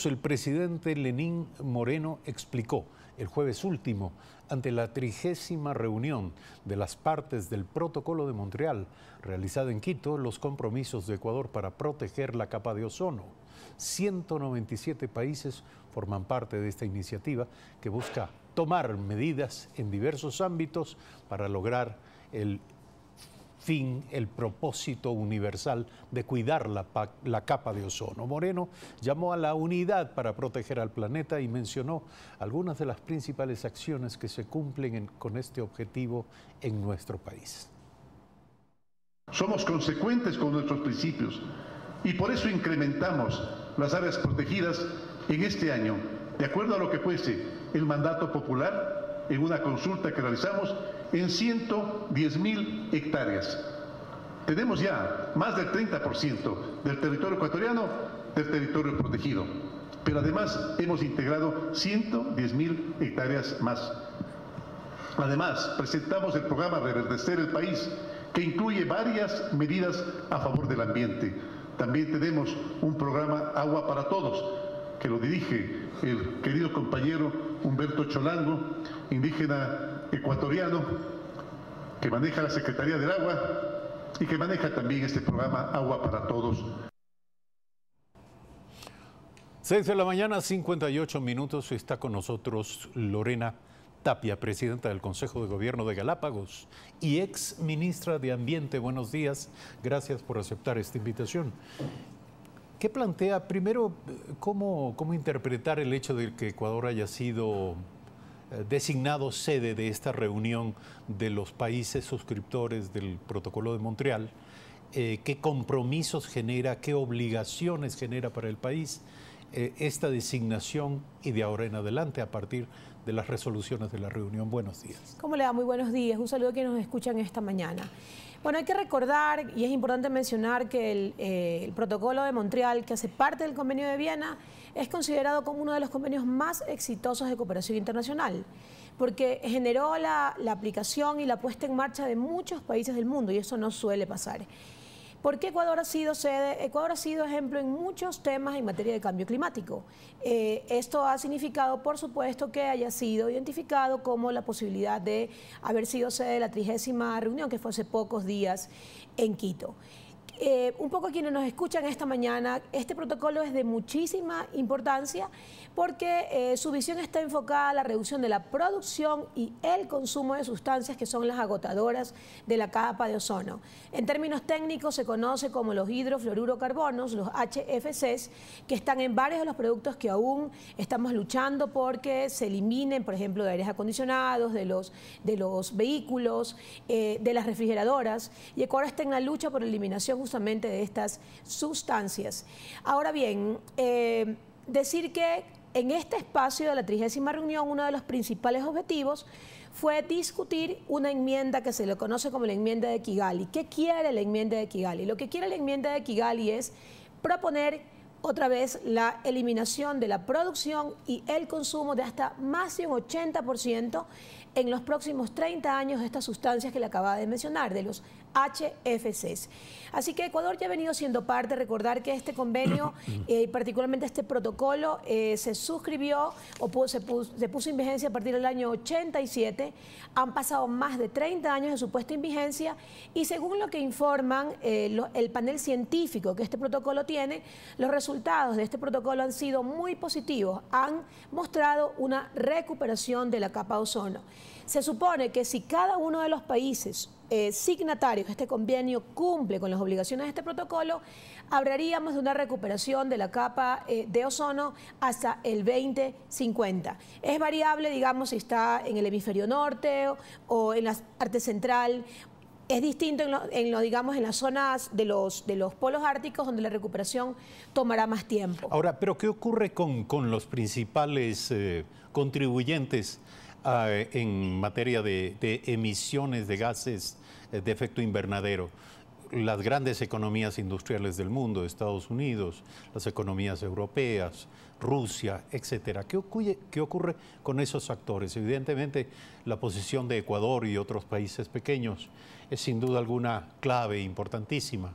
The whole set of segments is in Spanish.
El presidente Lenín Moreno explicó el jueves último ante la 30ª reunión de las partes del Protocolo de Montreal, realizada en Quito, los compromisos de Ecuador para proteger la capa de ozono. 197 países forman parte de esta iniciativa que busca tomar medidas en diversos ámbitos para lograr el propósito universal de cuidar la capa de ozono. Moreno llamó a la unidad para proteger al planeta y mencionó algunas de las principales acciones que se cumplen con este objetivo en nuestro país. Somos consecuentes con nuestros principios y por eso incrementamos las áreas protegidas en este año, de acuerdo a lo que fuese el mandato popular en una consulta que realizamos, en 110.000 hectáreas. Tenemos ya más del 30% del territorio ecuatoriano del territorio protegido, pero además hemos integrado 110.000 hectáreas más. Además, presentamos el programa Reverdecer el País, que incluye varias medidas a favor del ambiente. También tenemos un programa Agua para Todos, que lo dirige el querido compañero Humberto Cholango, indígena ecuatoriano, que maneja la Secretaría del Agua y que maneja también este programa Agua para Todos. 6 de la mañana, 58 minutos. Está con nosotros Lorena Tapia, presidenta del Consejo de Gobierno de Galápagos y ex ministra de Ambiente. Buenos días, gracias por aceptar esta invitación. ¿Qué plantea, primero, cómo interpretar el hecho de que Ecuador haya sido designado sede de esta reunión de los países suscriptores del Protocolo de Montreal? ¿Qué compromisos genera, qué obligaciones genera para el país esta designación y de ahora en adelante a partir de las resoluciones de la reunión? Buenos días. ¿Cómo le va? Muy buenos días. Un saludo a quienes nos escuchan esta mañana. Bueno, hay que recordar, y es importante mencionar, que el Protocolo de Montreal, que hace parte del Convenio de Viena, es considerado como uno de los convenios más exitosos de cooperación internacional, porque generó la aplicación y la puesta en marcha de muchos países del mundo, y eso no suele pasar. ¿Por qué Ecuador ha sido sede? Ecuador ha sido ejemplo en muchos temas en materia de cambio climático. Esto ha significado, por supuesto, que haya sido identificado como la posibilidad de haber sido sede de la 30ª reunión, que fue hace pocos días en Quito. Un poco a quienes nos escuchan esta mañana, este protocolo es de muchísima importancia porque su visión está enfocada a la reducción de la producción y el consumo de sustancias que son las agotadoras de la capa de ozono. En términos técnicos se conoce como los hidrofluorocarbonos, los HFCs, que están en varios de los productos que aún estamos luchando porque se eliminen, por ejemplo, de aires acondicionados, de los vehículos, de las refrigeradoras, y Ecuador está en la lucha por la eliminación justamente de estas sustancias. Ahora bien, decir que en este espacio de la 30ª reunión uno de los principales objetivos fue discutir una enmienda que se le conoce como la enmienda de Kigali. ¿Qué quiere la enmienda de Kigali? Lo que quiere la enmienda de Kigali es proponer otra vez la eliminación de la producción y el consumo de hasta más de un 80% en los próximos 30 años de estas sustancias que le acababa de mencionar, de los HFCs. Así que Ecuador ya ha venido siendo parte. Recordar que este convenio, particularmente este protocolo, se suscribió o se puso en vigencia a partir del año 87. Han pasado más de 30 años de su puesta en vigencia y según lo que informan el panel científico que este protocolo tiene, los resultados de este protocolo han sido muy positivos. Han mostrado una recuperación de la capa de ozono. Se supone que si cada uno de los países signatarios de este convenio cumple con las obligaciones de este protocolo, hablaríamos de una recuperación de la capa de ozono hasta el 2050. Es variable, digamos, si está en el hemisferio norte o en la parte central. Es distinto digamos, en las zonas de los polos árticos, donde la recuperación tomará más tiempo. Ahora, ¿pero qué ocurre con los principales contribuyentes en materia de emisiones de gases de efecto invernadero? Las grandes economías industriales del mundo, Estados Unidos, las economías europeas, Rusia, etcétera. ¿Qué ocurre con esos actores? Evidentemente, la posición de Ecuador y otros países pequeños es sin duda alguna clave, importantísima.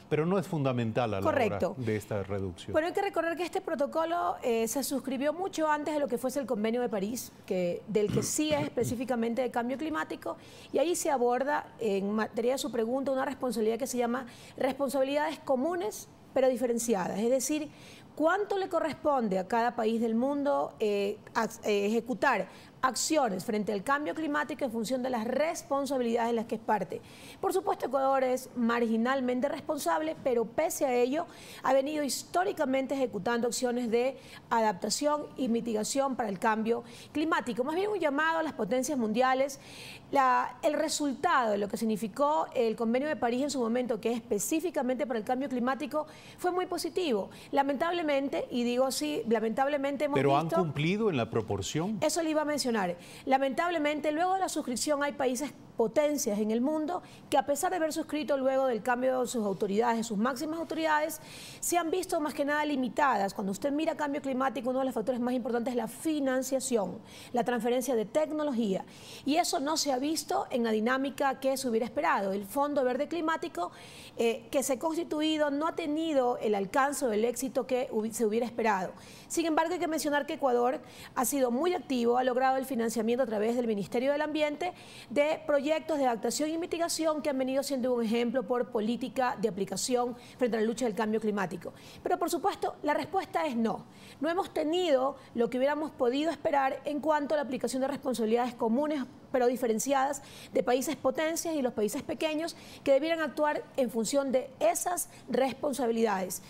pero no es fundamental a la Correcto. hora de esta reducción. Bueno, hay que recordar que este protocolo se suscribió mucho antes de lo que fuese el Convenio de París, del que sí es específicamente de cambio climático, y ahí se aborda, en materia de su pregunta, una responsabilidad que se llama responsabilidades comunes pero diferenciadas, es decir, cuánto le corresponde a cada país del mundo ejecutar acciones frente al cambio climático en función de las responsabilidades en las que es parte. Por supuesto, Ecuador es marginalmente responsable, pero pese a ello ha venido históricamente ejecutando acciones de adaptación y mitigación para el cambio climático. Más bien un llamado a las potencias mundiales. El resultado de lo que significó el Convenio de París en su momento, que es específicamente para el cambio climático, fue muy positivo. Lamentablemente, y digo así, lamentablemente hemos visto... ¿Pero han cumplido en la proporción? Eso le iba a mencionar. Lamentablemente, luego de la suscripción hay países potencias en el mundo que, a pesar de haber suscrito luego del cambio de sus autoridades, de sus máximas autoridades, se han visto más que nada limitadas. Cuando usted mira cambio climático, uno de los factores más importantes es la financiación, la transferencia de tecnología, y eso no se ha visto en la dinámica que se hubiera esperado. El Fondo Verde Climático que se ha constituido no ha tenido el alcance o el éxito que se hubiera esperado. Sin embargo, hay que mencionar que Ecuador ha sido muy activo, ha logrado el financiamiento a través del Ministerio del Ambiente de proyectos de adaptación y mitigación que han venido siendo un ejemplo por política de aplicación frente a la lucha del cambio climático. Pero por supuesto, la respuesta es no. No hemos tenido lo que hubiéramos podido esperar en cuanto a la aplicación de responsabilidades comunes pero diferenciadas de países potencias y los países pequeños que debieran actuar en función de esas responsabilidades.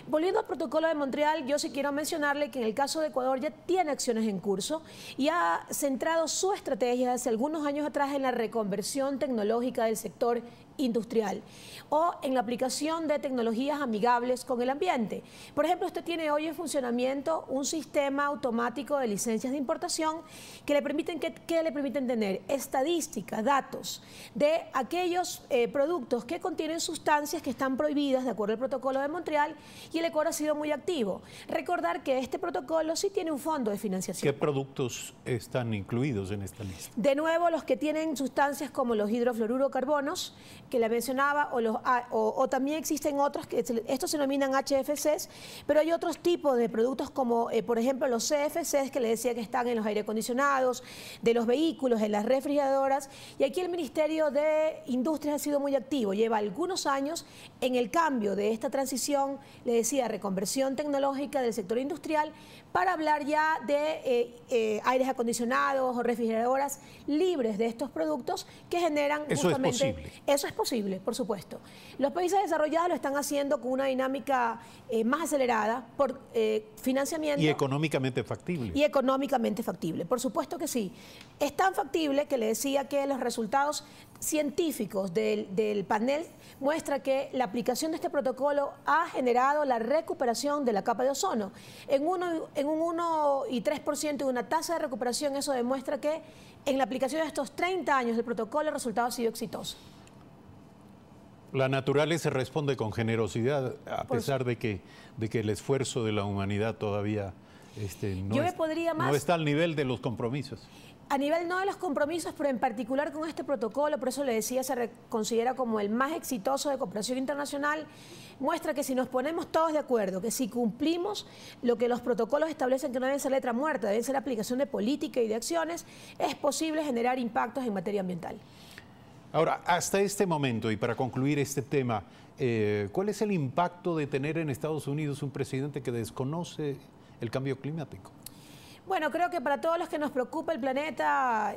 Volviendo al protocolo de Montreal, yo sí quiero mencionarle que en el caso de Ecuador ya tiene acciones en curso y ha centrado su estrategia hace algunos años atrás en la reconversión tecnológica del sector industrial o en la aplicación de tecnologías amigables con el ambiente. Por ejemplo, usted tiene hoy en funcionamiento un sistema automático de licencias de importación que le permiten, tener estadísticas, datos de aquellos productos que contienen sustancias que están prohibidas de acuerdo al protocolo de Montreal, y el Ecuador ha sido muy activo. Recordar que este protocolo sí tiene un fondo de financiación. ¿Qué productos están incluidos en esta lista? De nuevo, los que tienen sustancias como los hidrofluorocarbonos, que la mencionaba, o también existen otros, que estos se denominan HFCs, pero hay otros tipos de productos como, por ejemplo, los CFCs, que le decía que están en los aire acondicionados, de los vehículos, en las refrigeradoras, y aquí el Ministerio de Industrias ha sido muy activo, lleva algunos años en el cambio de esta transición, le decía, reconversión tecnológica del sector industrial, para hablar ya de aires acondicionados o refrigeradoras libres de estos productos que generan justamente... ¿Eso es posible? Eso es posible, por supuesto. Los países desarrollados lo están haciendo con una dinámica más acelerada por financiamiento. Y económicamente factible. Y económicamente factible, por supuesto que sí. Es tan factible que le decía que los resultados científicos del panel muestra que la aplicación de este protocolo ha generado la recuperación de la capa de ozono. En un 1,3% de una tasa de recuperación, eso demuestra que en la aplicación de estos 30 años del protocolo el resultado ha sido exitoso. La naturaleza responde con generosidad, a pesar de que el esfuerzo de la humanidad todavía no está al nivel de los compromisos. A nivel no de los compromisos, pero en particular con este protocolo, por eso le decía, se considera como el más exitoso de cooperación internacional, muestra que si nos ponemos todos de acuerdo, que si cumplimos lo que los protocolos establecen, que no deben ser letra muerta, deben ser aplicación de política y de acciones, es posible generar impactos en materia ambiental. Ahora, hasta este momento, y para concluir este tema, ¿cuál es el impacto de tener en Estados Unidos un presidente que desconoce el cambio climático? Bueno, creo que para todos los que nos preocupa el planeta,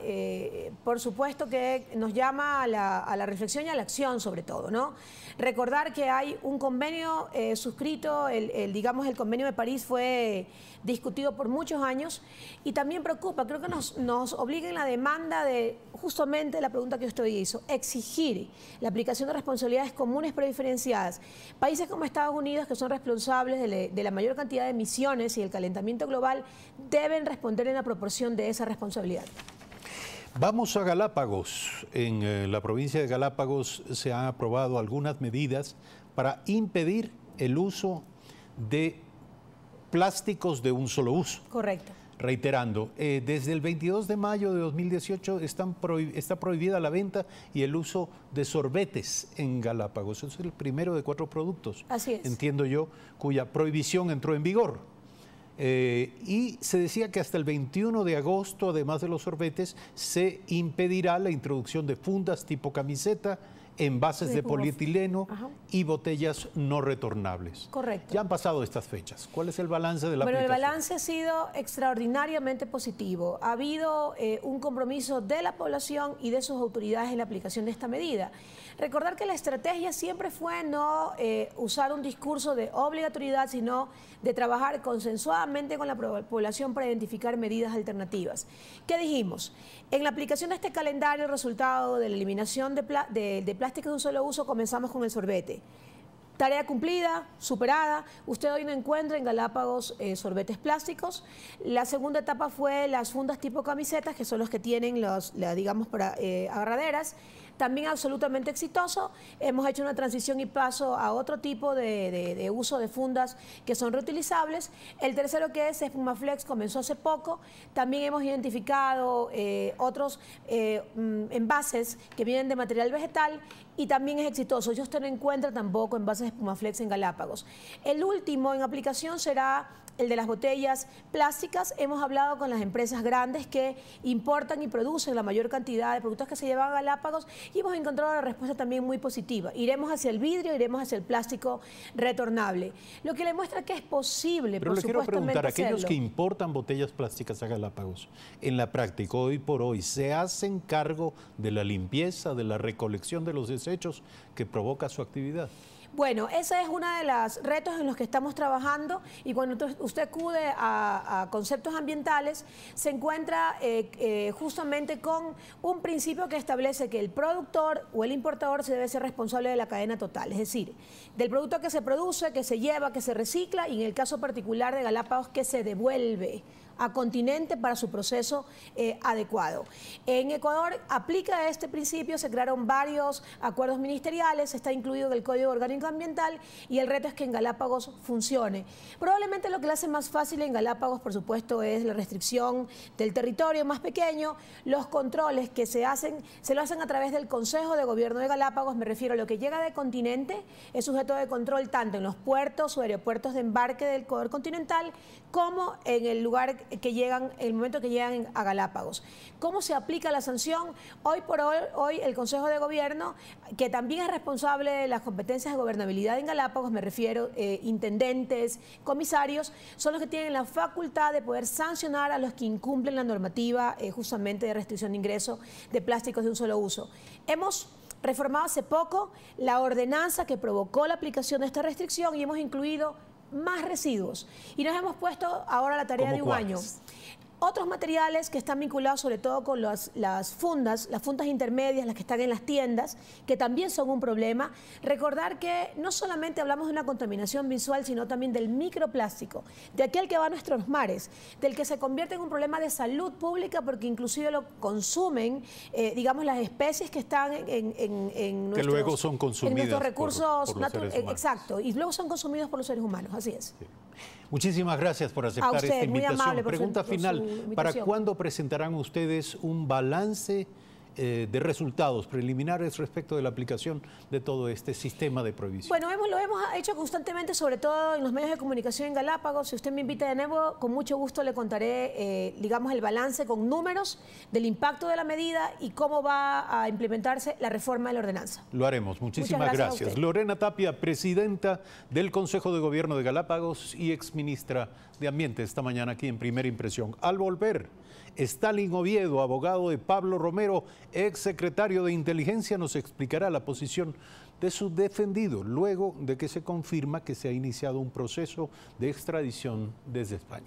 por supuesto que nos llama a la reflexión y a la acción sobre todo, ¿no? Recordar que hay un convenio suscrito, digamos el convenio de París fue discutido por muchos años y también preocupa, creo que nos obliga en la demanda de justamente la pregunta que usted hizo, exigir la aplicación de responsabilidades comunes pero diferenciadas. Países como Estados Unidos, que son responsables de la mayor cantidad de emisiones y el calentamiento global, deben responder en la proporción de esa responsabilidad. Vamos a Galápagos. En la provincia de Galápagos se han aprobado algunas medidas para impedir el uso de plásticos de un solo uso. Correcto. Reiterando, desde el 22 de mayo de 2018 está prohibida la venta y el uso de sorbetes en Galápagos. Es el primero de 4 productos, así es, entiendo yo, cuya prohibición entró en vigor. Y se decía que hasta el 21 de agosto, además de los sorbetes, se impedirá la introducción de fundas tipo camiseta, envases de polietileno y botellas no retornables. Correcto. Ya han pasado estas fechas. ¿Cuál es el balance de la aplicación? Bueno, el balance ha sido extraordinariamente positivo. Ha habido un compromiso de la población y de sus autoridades en la aplicación de esta medida. Recordar que la estrategia siempre fue no usar un discurso de obligatoriedad, sino de trabajar consensuadamente con la población para identificar medidas alternativas. ¿Qué dijimos? En la aplicación de este calendario, el resultado de la eliminación de plásticos de un solo uso, comenzamos con el sorbete. Tarea cumplida, superada. Usted hoy no encuentra en Galápagos sorbetes plásticos. La segunda etapa fue las fundas tipo camisetas, que son los que tienen digamos, para agarraderas. También absolutamente exitoso. Hemos hecho una transición y paso a otro tipo de uso de fundas que son reutilizables. El tercero, que es Espumaflex, comenzó hace poco. También hemos identificado otros envases que vienen de material vegetal y también es exitoso. Y usted no encuentra tampoco envases de Espumaflex en Galápagos. El último en aplicación será el de las botellas plásticas. Hemos hablado con las empresas grandes que importan y producen la mayor cantidad de productos que se llevan a Galápagos y hemos encontrado una respuesta también muy positiva. Iremos hacia el vidrio, iremos hacia el plástico retornable, lo que le muestra que es posible. Pero le quiero preguntar, aquellos que importan botellas plásticas a Galápagos, en la práctica, hoy por hoy, ¿se hacen cargo de la limpieza, de la recolección de los desechos que provoca su actividad? Bueno, ese es uno de los retos en los que estamos trabajando y cuando usted acude a conceptos ambientales se encuentra justamente con un principio que establece que el productor o el importador se debe ser responsable de la cadena total, es decir, del producto que se produce, que se lleva, que se recicla y en el caso particular de Galápagos que se devuelve a continente para su proceso adecuado. En Ecuador aplica este principio, se crearon varios acuerdos ministeriales, está incluido en el Código Orgánico Ambiental y el reto es que en Galápagos funcione. Probablemente lo que le hace más fácil en Galápagos, por supuesto, es la restricción del territorio más pequeño, los controles que se lo hacen a través del Consejo de Gobierno de Galápagos, me refiero a lo que llega de continente, es sujeto de control tanto en los puertos o aeropuertos de embarque del Ecuador continental como en el lugar que llegan, el momento que llegan a Galápagos. ¿Cómo se aplica la sanción? Hoy por hoy el Consejo de Gobierno, que también es responsable de las competencias de gobernabilidad en Galápagos, me refiero intendentes, comisarios, son los que tienen la facultad de poder sancionar a los que incumplen la normativa justamente de restricción de ingreso de plásticos de un solo uso. Hemos reformado hace poco la ordenanza que provocó la aplicación de esta restricción y hemos incluido más residuos. Y nos hemos puesto ahora la tarea de un año. Otros materiales que están vinculados sobre todo con las fundas intermedias, las que están en las tiendas, que también son un problema. Recordar que no solamente hablamos de una contaminación visual, sino también del microplástico, de aquel que va a nuestros mares, del que se convierte en un problema de salud pública porque inclusive lo consumen, digamos, las especies que están en nuestros, que luego son consumidas en nuestros recursos por los seres humanos. Exacto, y luego son consumidos por los seres humanos, así es. Sí. Muchísimas gracias por aceptar usted, esta invitación. muy amable por Pregunta final, ¿para invitación. cuándo presentarán ustedes un balance de resultados preliminares respecto de la aplicación de todo este sistema de prohibición? Bueno, lo hemos hecho constantemente, sobre todo en los medios de comunicación en Galápagos. Si usted me invita de nuevo, con mucho gusto le contaré, digamos, el balance con números del impacto de la medida y cómo va a implementarse la reforma de la ordenanza. Lo haremos. Muchísimas gracias. Lorena Tapia, presidenta del Consejo de Gobierno de Galápagos y exministra de Ambiente, esta mañana aquí en Primera Impresión. Al volver, Stalin Oviedo, abogado de Pablo Romero, exsecretario de Inteligencia, nos explicará la posición de su defendido luego de que se confirma que se ha iniciado un proceso de extradición desde España.